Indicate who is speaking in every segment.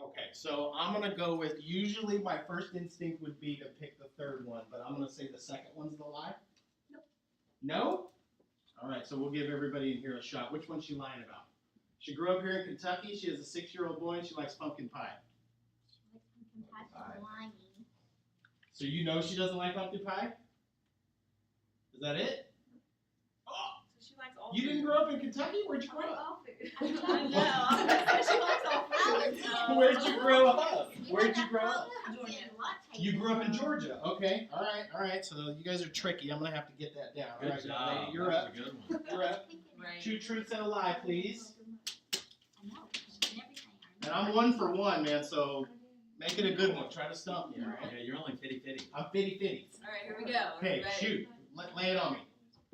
Speaker 1: Okay, so I'm gonna go with, usually my first instinct would be to pick the third one, but I'm gonna say the second one's the lie?
Speaker 2: Nope.
Speaker 1: No? Alright, so we'll give everybody in here a shot. Which one's she lying about? She grew up here in Kentucky, she has a 6-year-old boy, and she likes pumpkin pie.
Speaker 2: Lying.
Speaker 1: So you know she doesn't like pumpkin pie? Is that it? Oh,
Speaker 3: So she likes all
Speaker 1: you didn't
Speaker 3: food.
Speaker 1: grow up in Kentucky? Where'd you
Speaker 3: I
Speaker 1: grow
Speaker 3: like
Speaker 1: up?
Speaker 3: all food.
Speaker 2: I
Speaker 3: know. I was gonna say she likes all food. So.
Speaker 1: Where'd you grow up? Where'd you grow up?
Speaker 2: Georgia.
Speaker 1: You grew up in Georgia. Okay, alright. So you guys are tricky. I'm gonna have to get that down.
Speaker 4: Good
Speaker 1: Alright,
Speaker 4: job.
Speaker 1: lady, you're
Speaker 4: That
Speaker 1: up.
Speaker 4: was a good one.
Speaker 1: You're up.
Speaker 3: Right.
Speaker 1: 2 truths and a lie, please.
Speaker 2: I know. Everything.
Speaker 1: And I'm 1 for 1, man, so make it a good one. Try to stump me, alright?
Speaker 4: Yeah, you're only fitty.
Speaker 1: I'm 50-50.
Speaker 3: All right, here we go.
Speaker 1: Okay,
Speaker 3: Ready?
Speaker 1: shoot. Lay it on me.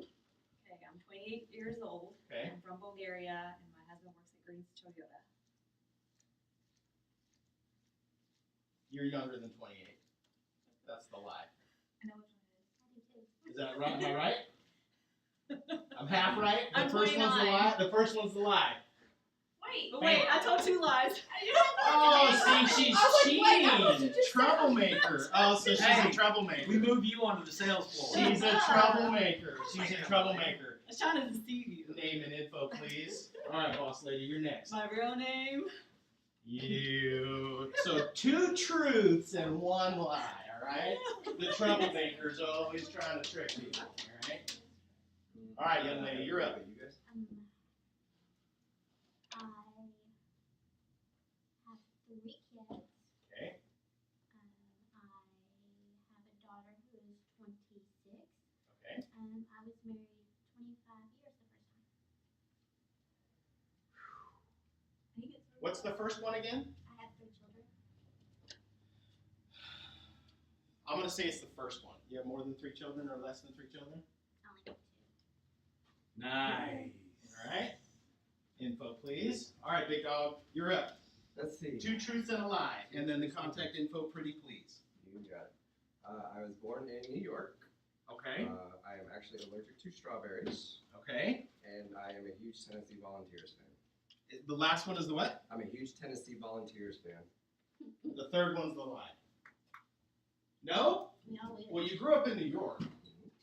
Speaker 3: Okay, I'm 28 years old.
Speaker 1: Okay.
Speaker 3: I'm from Bulgaria, and my husband works at Green's Toyota.
Speaker 1: You're younger than 28. That's the lie.
Speaker 2: I know which one it is.
Speaker 1: Is that right? Am I right? I'm half right. The
Speaker 3: I'm
Speaker 1: first one's the
Speaker 3: 29.
Speaker 1: lie. The first one's the lie.
Speaker 3: Wait, but wait, I told 2 lies.
Speaker 1: Oh, see, she's
Speaker 3: I was like, wait, I thought you
Speaker 1: cheating.
Speaker 3: just said-
Speaker 1: Troublemaker. Oh, so she's a
Speaker 4: Hey,
Speaker 1: troublemaker.
Speaker 4: We moved you onto the sales floor.
Speaker 1: She's a troublemaker. She's a troublemaker.
Speaker 3: I was trying to deceive you.
Speaker 1: Name and info, please. All right, boss lady, you're next.
Speaker 3: My real name.
Speaker 1: You. So 2 truths and 1 lie. All right. The troublemakers are always trying to trick people. All right. All right, young lady, you're up.
Speaker 2: I have 3 kids.
Speaker 1: Okay.
Speaker 2: I have a daughter who is 26.
Speaker 1: Okay.
Speaker 2: I was married 25 years the first time.
Speaker 1: What's the first one again?
Speaker 2: I have 3 children.
Speaker 1: I'm gonna say it's the first one. You have more than 3 children or less than 3 children?
Speaker 2: I only have 2.
Speaker 4: Nice.
Speaker 1: All right. Info, please. All right, big dog, you're up.
Speaker 5: Let's see.
Speaker 1: 2 truths and a lie, and then the contact info, pretty please.
Speaker 5: You got it. I was born in New York.
Speaker 1: Okay.
Speaker 5: I am actually allergic to strawberries,
Speaker 1: Okay.
Speaker 5: and I am a huge Tennessee Volunteers fan.
Speaker 1: The last one is the what?
Speaker 5: I'm a huge Tennessee Volunteers fan.
Speaker 1: The third one's the lie. No?
Speaker 2: No, we
Speaker 1: Well, you grew up in New York,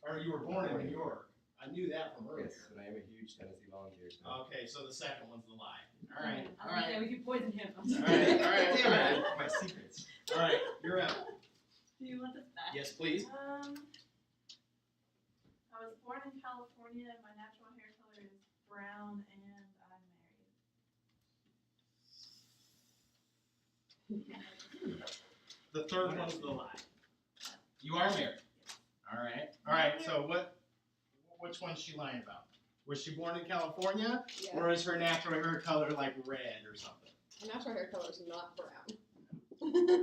Speaker 1: or you were born in New York. I knew that from earlier.
Speaker 5: Yes, and I am a huge Tennessee Volunteers fan.
Speaker 1: Okay, so the second one's the lie. All right. All
Speaker 3: Yeah,
Speaker 1: right.
Speaker 3: we can poison him. I'm
Speaker 1: All
Speaker 3: sorry.
Speaker 1: right. All right. All right.
Speaker 5: My secrets.
Speaker 1: All right. You're up.
Speaker 3: Do you want this back?
Speaker 1: Yes, please.
Speaker 6: I was born in California. My natural hair color is brown, and I'm married.
Speaker 1: The third one's the lie. You are married. All right. All right. So which one's she lying about? Was she born in California,
Speaker 7: Yeah.
Speaker 1: or is her natural hair color like red or something?
Speaker 7: My natural hair color is not brown.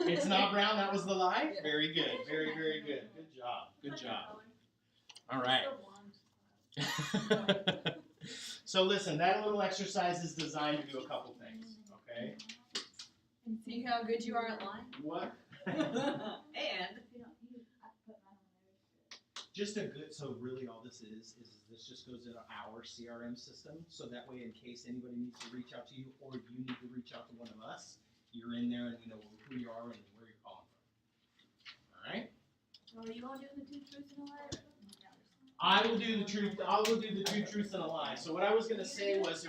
Speaker 1: It's not brown. That was the lie.
Speaker 7: Yeah.
Speaker 1: Very good. Very good. Good job. Good job. All right.
Speaker 6: Still blonde.
Speaker 1: So listen, that little exercise is designed to do a couple things. Okay.
Speaker 3: See how good you are at lying?
Speaker 1: What?
Speaker 3: And
Speaker 1: Just a good, so really all this is this just goes into our CRM system, so that way in case anybody needs to reach out to you or you need to reach out to one of us, you're in there and we know who you are and where you're calling from. All right?
Speaker 2: So are you all doing the 2 truths and a lie?
Speaker 1: I will do the truth. I will do the 2 truths and a lie. So what I was gonna say was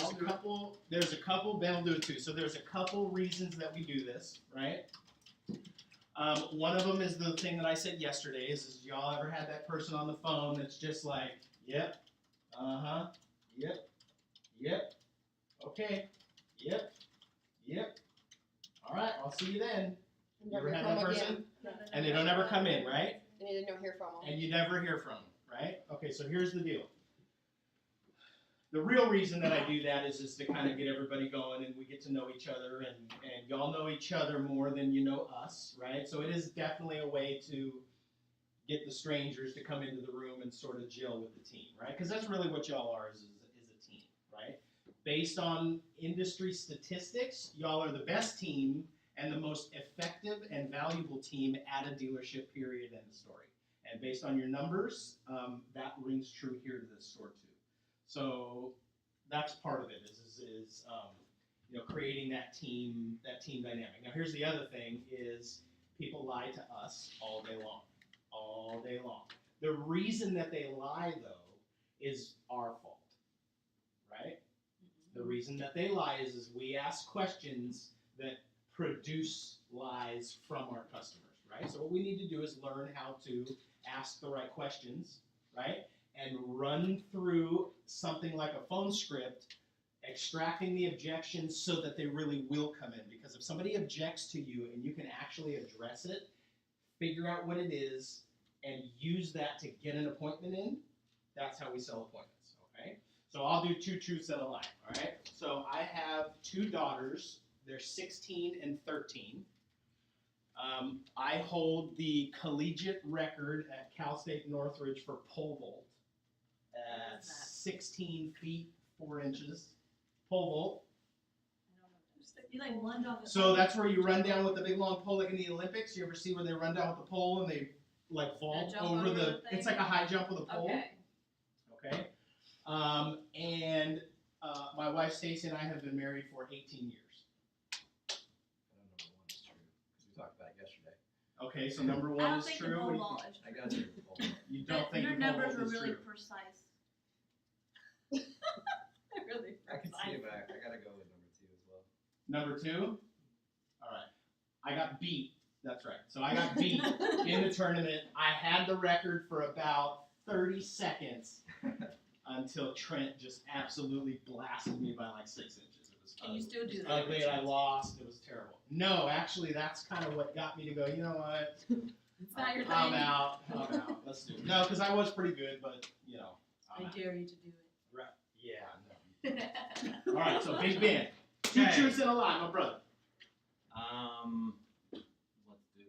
Speaker 1: there's a couple. Ben will do it too. So there's a couple reasons that we do this, right? One of them is the thing that I said yesterday. Is y'all ever had that person on the phone that's just like, yep, yep, okay, yep. All right, I'll see you then.
Speaker 7: And
Speaker 1: You ever
Speaker 7: never
Speaker 1: had
Speaker 7: come
Speaker 1: that person?
Speaker 7: again.
Speaker 1: And they don't ever come in, right?
Speaker 7: And you don't hear from them.
Speaker 1: And you never hear from them, right? Okay, so here's the deal. The real reason that I do that is to kind of get everybody going and we get to know each other and y'all know each other more than you know us, right? So it is definitely a way to get the strangers to come into the room and sort of gel with the team, right? Because that's really what y'all are is a team, right? Based on industry statistics, y'all are the best team and the most effective and valuable team at a dealership, period, end of story. And based on your numbers, that rings true here to this store too. So that's part of it is creating that team dynamic. Now here's the other thing is people lie to us all day long. The reason that they lie though is our fault, right? The reason that they lie is we ask questions that produce lies from our customers, right? So what we need to do is learn how to ask the right questions, right? And run through something like a phone script, extracting the objections so that they really will come in. Because if somebody objects to you and you can actually address it, figure out what it is, and use that to get an appointment in, that's how we sell appointments, okay? So I'll do 2 truths and a lie, all right? So I have 2 daughters. They're 16 and 13. I hold the collegiate record at Cal State Northridge for pole vault at 16 feet 4 inches. Pole vault.
Speaker 3: You like lunge off the
Speaker 1: So that's where you run down with the big long pole like in the Olympics. You ever see where they run down with the pole and they like vault
Speaker 3: jump
Speaker 1: over
Speaker 3: over
Speaker 1: the,
Speaker 3: the thing?
Speaker 1: it's like a high jump with a pole.
Speaker 3: Okay.
Speaker 1: Okay. My wife Stacy and I have been married for 18 years.
Speaker 5: I know number one is true, because we talked about it yesterday.
Speaker 1: Okay, so number
Speaker 8: I
Speaker 1: 1
Speaker 8: don't
Speaker 1: is
Speaker 8: think
Speaker 1: true.
Speaker 8: the
Speaker 1: What
Speaker 8: pole
Speaker 1: do you
Speaker 8: vault
Speaker 1: think?
Speaker 8: is
Speaker 5: I
Speaker 8: true.
Speaker 5: got you. the pole.
Speaker 1: You don't think
Speaker 8: Your
Speaker 1: the pole
Speaker 8: numbers
Speaker 1: vault
Speaker 8: were
Speaker 1: is
Speaker 8: really
Speaker 1: true?
Speaker 8: precise.
Speaker 3: Really
Speaker 5: I can see
Speaker 3: precise.
Speaker 5: it, but I gotta go with number 2 as well.
Speaker 1: Number 2? All right. I got beat. That's right. So I got beat in the tournament. I had the record for about 30 seconds until Trent just absolutely blasted me by like 6 inches. It was
Speaker 3: Can you still do that?
Speaker 1: ugly and I lost. It was terrible. No, actually, that's kind of what got me to go, you know what?
Speaker 3: It's not your thing.
Speaker 1: I'm out. Let's do it. No, because I was pretty good, but, I'm
Speaker 3: I
Speaker 1: out.
Speaker 3: dare you to do it.
Speaker 1: Right. Yeah, no. All right, so Big Ben. 2
Speaker 4: Okay.
Speaker 1: truths and a lie, my brother.
Speaker 4: Let's do.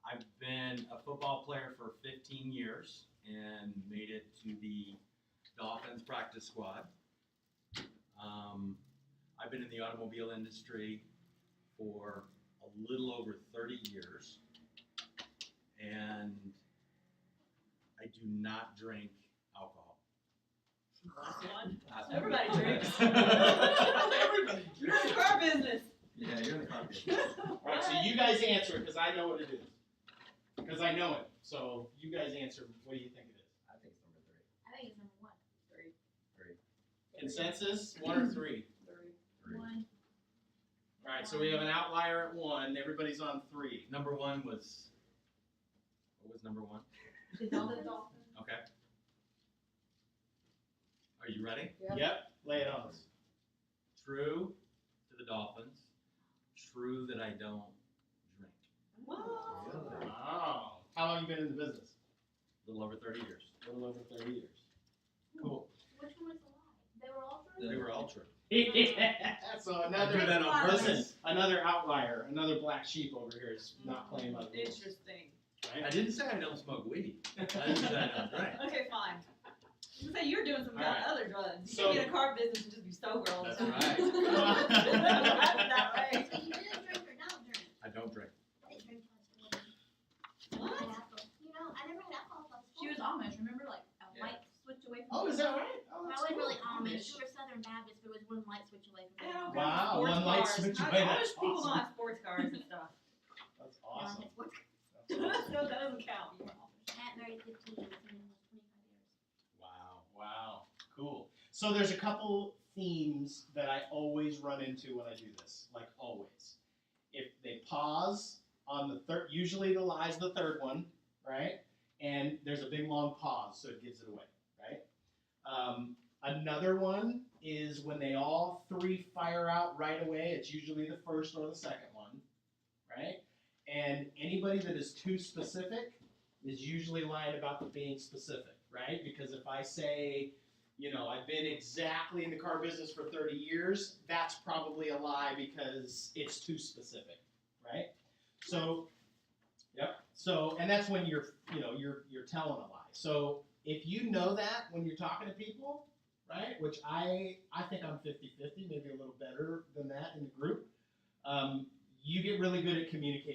Speaker 4: I've been a football player for 15 years and made it to the Dolphins practice squad. I've been in the automobile industry for a little over 30 years, and I do not drink alcohol.
Speaker 3: Last one.
Speaker 5: Last
Speaker 3: Everybody
Speaker 5: one.
Speaker 3: drinks.
Speaker 4: Everybody
Speaker 3: You're in the car business.
Speaker 5: Yeah, you're in the car business.
Speaker 1: All right, so you guys answer because I know what it is. Because I know it. So you guys answer. What do you think it is?
Speaker 5: I think it's number 3.
Speaker 2: I think it's number 1.
Speaker 5: 3.
Speaker 1: Consensus? 1 or 3?
Speaker 5: 3.
Speaker 2: 1.
Speaker 1: All right, so we have an outlier at 1. Everybody's on 3.
Speaker 4: Number 1 was. What was number 1?
Speaker 2: The Dolphins.
Speaker 4: Okay. Are you ready?
Speaker 1: Yep. Lay it on us.
Speaker 4: True to the Dolphins. True that I don't drink.
Speaker 1: Wow. How long you been in the business?
Speaker 4: A little over 30 years.
Speaker 1: A little over 30 years. Cool.
Speaker 2: Which one was the lie? They were all true?
Speaker 4: They were all true.
Speaker 1: So
Speaker 4: I
Speaker 1: another.
Speaker 4: do that on
Speaker 1: Listen,
Speaker 4: purpose.
Speaker 1: another outlier, another black sheep over here is not playing by the rules.
Speaker 3: Interesting.
Speaker 4: I
Speaker 1: Right?
Speaker 4: didn't say I don't smoke weed. I just said I don't drink.
Speaker 3: Okay, fine. You say you're doing some
Speaker 1: All right.
Speaker 3: other drugs. You
Speaker 1: So-
Speaker 3: can't be in a car business and just be sober all the
Speaker 4: That's
Speaker 3: time.
Speaker 4: right.
Speaker 3: That way.
Speaker 2: So you didn't drink or don't drink?
Speaker 4: I don't drink.
Speaker 2: I didn't drink till I was 40.
Speaker 3: What?
Speaker 2: I never had alcohol till I was 40.
Speaker 8: She was Amish, remember? Like, a
Speaker 5: Yeah.
Speaker 8: light switch away from
Speaker 1: Oh, is that right? Oh,
Speaker 2: I
Speaker 1: that's
Speaker 2: wasn't
Speaker 1: cool.
Speaker 2: really Amish. We were Southern Baptist, but it was one light switch away from
Speaker 3: And all
Speaker 2: it.
Speaker 3: kinds of
Speaker 1: Wow,
Speaker 3: sports
Speaker 1: one light
Speaker 3: cars.
Speaker 1: switch
Speaker 3: Not-
Speaker 1: away,
Speaker 3: Amish
Speaker 1: that's
Speaker 3: people
Speaker 1: awesome.
Speaker 3: don't have sports cars and stuff.
Speaker 1: That's awesome.
Speaker 2: It's what
Speaker 3: No, that doesn't count.
Speaker 2: Matt married 15 years and then was 25 years.
Speaker 1: Wow. Cool. So there's a couple themes that I always run into when I do this, like always. If they pause on the third, usually the lie's the third one, right? And there's a big long pause, so it gives it away, right? Another one is when they all 3 fire out right away. It's usually the first or the second one, right? And anybody that is too specific is usually lying about the being specific, right? Because if I say, I've been exactly in the car business for 30 years, that's probably a lie because it's too specific, right? So, yep. So, and that's when you're telling a lie. So if you know that when you're talking to people, right, which I think I'm 50-50, maybe a little better than that in the group, you get really good at communicating